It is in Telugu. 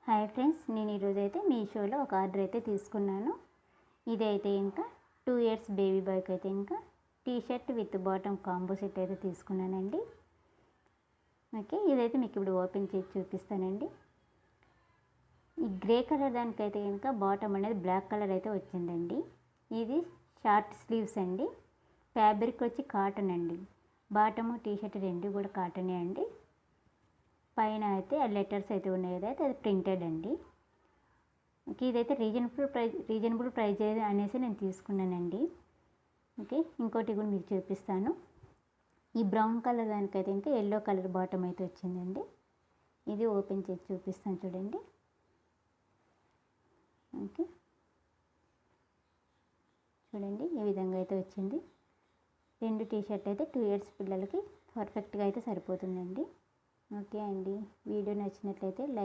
హాయ్ ఫ్రెండ్స్, నేను ఈరోజు అయితే మీషోలో ఒక ఆర్డర్ అయితే తీసుకున్నాను. ఇదైతే ఇంకా 2 ఇయర్స్ బేబీ బాయ్కి అయితే ఇంకా T shirt with bottom combo set అయితే తీసుకున్నానండి. ఓకే, ఇదైతే మీకు ఇప్పుడు ఓపెన్ చేసి చూపిస్తానండి. ఈ గ్రే కలర్ దానికైతే ఇంకా బాటమ్ అనేది బ్లాక్ కలర్ అయితే వచ్చిందండి. ఇది షార్ట్ స్లీవ్స్ అండి. ఫ్యాబ్రిక్ వచ్చి కాటన్ అండి. బాటము టీ షర్ట్ రెండు కూడా కాటనే అండి. పైన అయితే లెటర్స్ అయితే ఉన్నాయి కదా, అది ప్రింటెడ్ అండి. ఓకే, ఇదైతే రీజనబుల్ ప్రైజ్ అనేసి నేను తీసుకున్నానండి. ఓకే, ఇంకోటి కూడా మీకు చూపిస్తాను. ఈ బ్రౌన్ కలర్ దానికైతే ఇంకా ఎల్లో కలర్ బాటమ్ అయితే వచ్చిందండి. ఇది ఓపెన్ చేసి చూపిస్తాను చూడండి. ఓకే, చూడండి ఈ విధంగా అయితే వచ్చింది. రెండు టీ షర్ట్ అయితే 2 ఇయర్స్ పిల్లలకి పర్ఫెక్ట్గా అయితే సరిపోతుందండి. ఓకే అండి, వీడియో నచ్చినట్లయితే